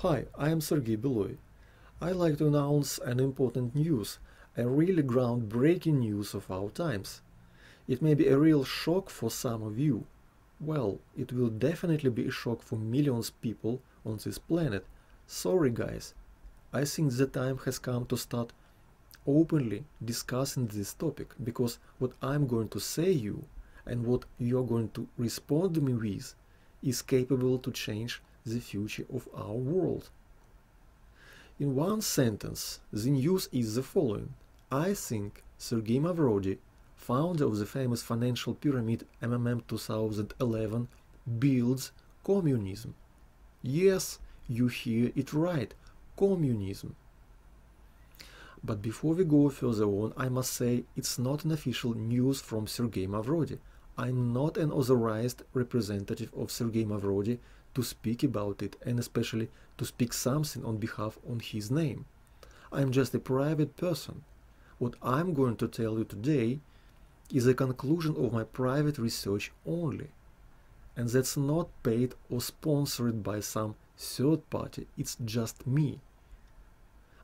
Hi, I am Sergey Beloy. I like to announce an important news, a really groundbreaking news of our times. It may be a real shock for some of you. Well, it will definitely be a shock for millions of people on this planet. Sorry guys, I think the time has come to start openly discussing this topic, because what I'm going to say you and what you're going to respond to me with is capable to change the future of our world. In one sentence, the news is the following. I think Sergey Mavrodi, founder of the famous financial pyramid CoMMM 2011, builds communism. Yes, you hear it right, communism. But before we go further on, I must say it's not an official news from Sergey Mavrodi. I'm not an authorized representative of Sergey Mavrodi to speak about it, and especially to speak something on behalf of his name. I'm just a private person. What I'm going to tell you today is a conclusion of my private research only. And that's not paid or sponsored by some third party, it's just me.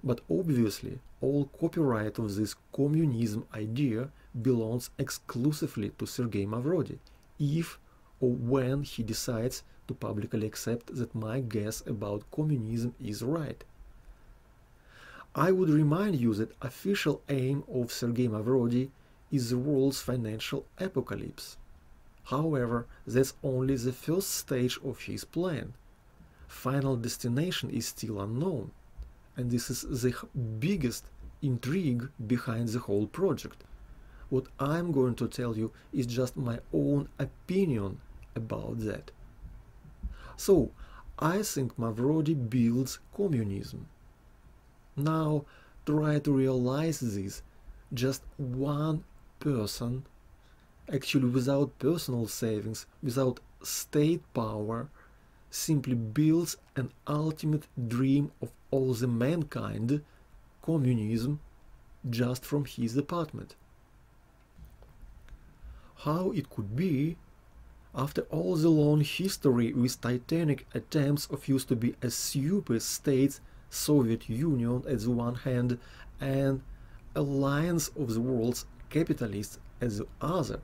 But obviously, all copyright of this communism idea belongs exclusively to Sergey Mavrodi, if or when he decides to publicly accept that my guess about communism is right. I would remind you that official aim of Sergey Mavrodi is the world's financial apocalypse. However, that's only the first stage of his plan. Final destination is still unknown, and this is the biggest intrigue behind the whole project. What I'm going to tell you is just my own opinion about that. So, I think Mavrodi builds communism. Now, try to realize this. Just one person, actually without personal savings, without state power, simply builds an ultimate dream of all the mankind, communism, just from his apartment. How it could be, after all the long history with titanic attempts of used to be a super states, Soviet Union at the one hand and alliance of the world's capitalists at the other,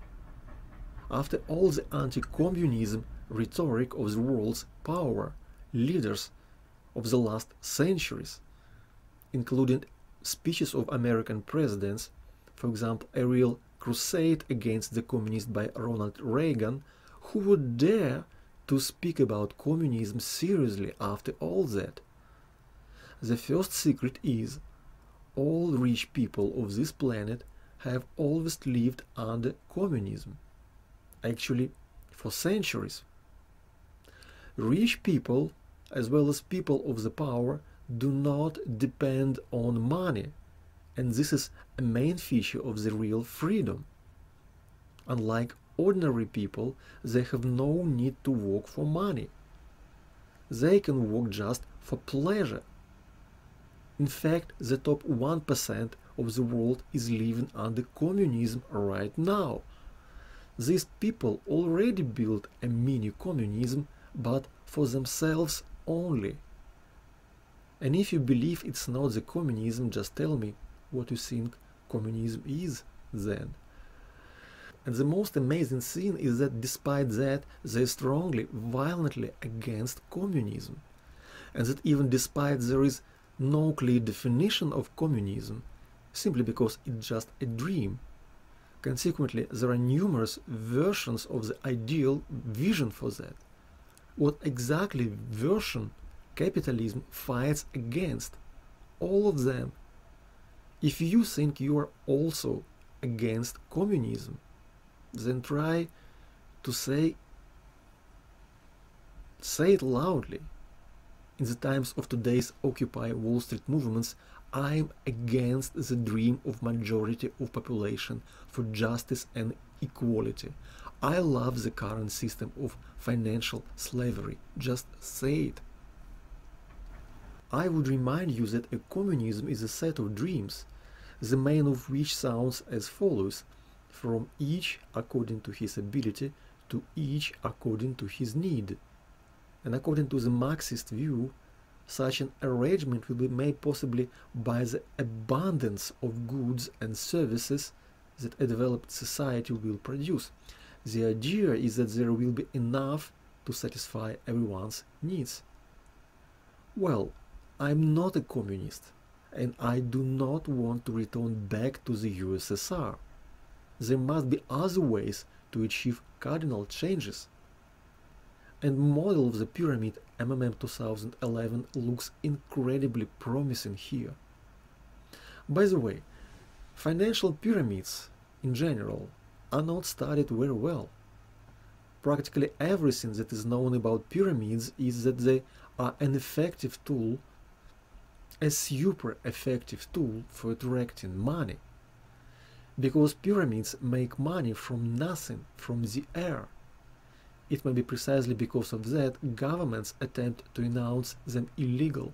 after all the anti-communism rhetoric of the world's power leaders of the last centuries, including speeches of American presidents, for example, a real crusade against the communists by Ronald Reagan, who would dare to speak about communism seriously after all that? The first secret is, all rich people of this planet have always lived under communism. Actually, for centuries. Rich people, as well as people of the power, do not depend on money, and this is a main feature of the real freedom. Unlike ordinary people, they have no need to work for money. They can work just for pleasure. In fact, the top 1% of the world is living under communism right now. These people already built a mini-communism, but for themselves only. And if you believe it's not the communism, just tell me what you think communism is then. And the most amazing thing is that despite that, they're strongly, violently against communism. And that even despite there is no clear definition of communism, simply because it's just a dream. Consequently, there are numerous versions of the ideal vision for that. What exactly version capitalism fights against? All of them. If you think you are also against communism, then try to say it loudly. In the times of today's Occupy Wall Street movements, I'm against the dream of majority of population for justice and equality. I love the current system of financial slavery. Just say it. I would remind you that a communism is a set of dreams, the main of which sounds as follows: from each according to his ability, to each according to his need. And according to the Marxist view, Such an arrangement will be made possibly by the abundance of goods and services that a developed society will produce. The idea is that there will be enough to satisfy everyone's needs. Well, I'm not a communist, and I do not want to return back to the USSR. There must be other ways to achieve cardinal changes. And model of the pyramid MMM 2011 looks incredibly promising here. By the way, financial pyramids in general are not studied very well. Practically everything that is known about pyramids is that they are an effective tool, a super effective tool for attracting money. Because pyramids make money from nothing, from the air. It may be precisely because of that governments attempt to announce them illegal.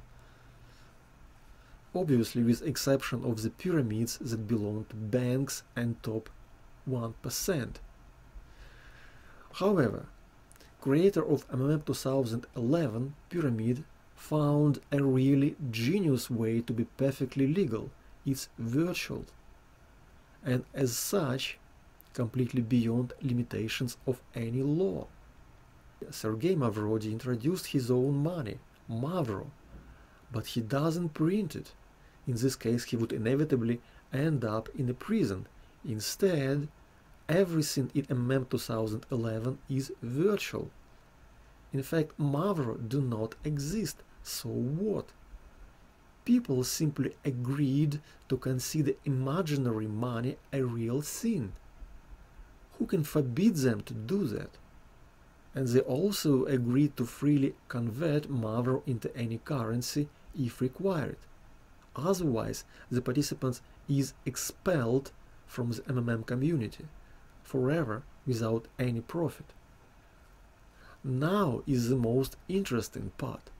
Obviously with exception of the pyramids that belong to banks and top 1%. However, creator of MMM 2011 pyramid found a really genius way to be perfectly legal. It's virtual, and as such completely beyond limitations of any law. Sergei Mavrodi introduced his own money, Mavro, but he doesn't print it. In this case he would inevitably end up in a prison. Instead, everything in MMM 2011 is virtual. In fact, Mavro do not exist, so what? People simply agreed to consider imaginary money a real thing. Who can forbid them to do that? And they also agreed to freely convert Mavro into any currency if required. Otherwise, the participants is expelled from the MMM community forever without any profit. Now is the most interesting part.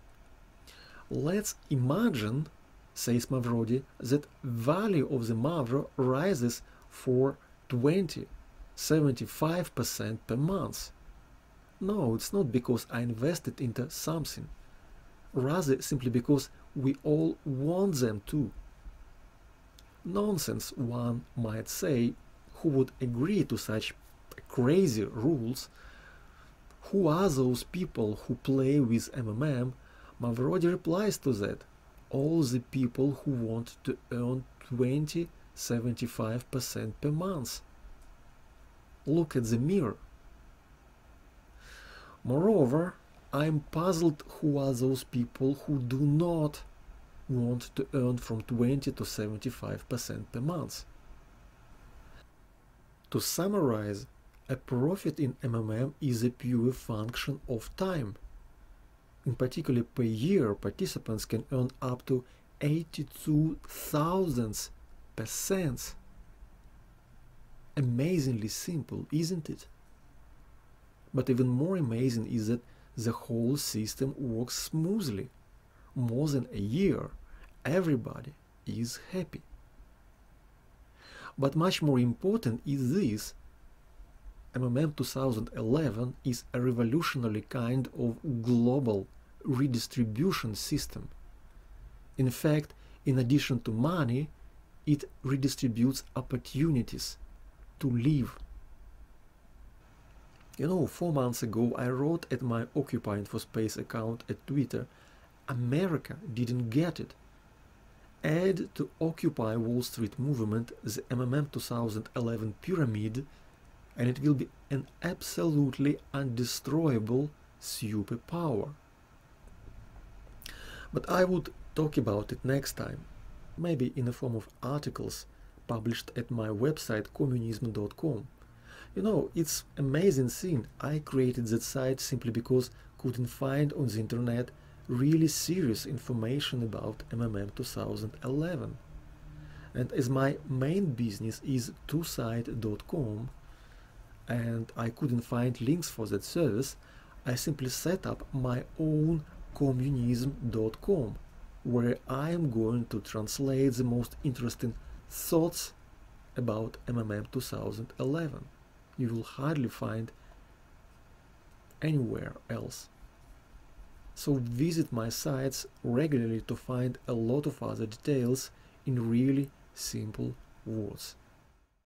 Let's imagine, says Mavrodi, that value of the Mavro rises for 75% per month. No, it's not because I invested into something, rather simply because we all want them to. Nonsense, one might say. Who would agree to such crazy rules? Who are those people who play with MMM? Mavrodi replies to that. All the people who want to earn 75% per month. Look at the mirror. Moreover, I'm puzzled who are those people who do not want to earn from 20 to 75% per month. To summarize, a profit in MMM is a pure function of time. In particular, per year, participants can earn up to 82,000%. Amazingly simple, isn't it? But even more amazing is that the whole system works smoothly. More than a year, everybody is happy. But much more important is this. MMM 2011 is a revolutionary kind of global redistribution system. In fact, in addition to money, it redistributes opportunities to live. You know, 4 months ago I wrote at my Occupying for Space account at Twitter, America didn't get it. Add to Occupy Wall Street movement the MMM 2011 pyramid, and it will be an absolutely undestroyable superpower. But I would talk about it next time, maybe in the form of articles published at my website CoMMMunism.com. You know, it's amazing thing. I created that site simply because couldn't find on the internet really serious information about MMM 2011. And as my main business is twosite.com and I couldn't find links for that service, I simply set up my own communism.com, where I am going to translate the most interesting thoughts about MMM 2011. You will hardly find anywhere else. So visit my sites regularly to find a lot of other details in really simple words.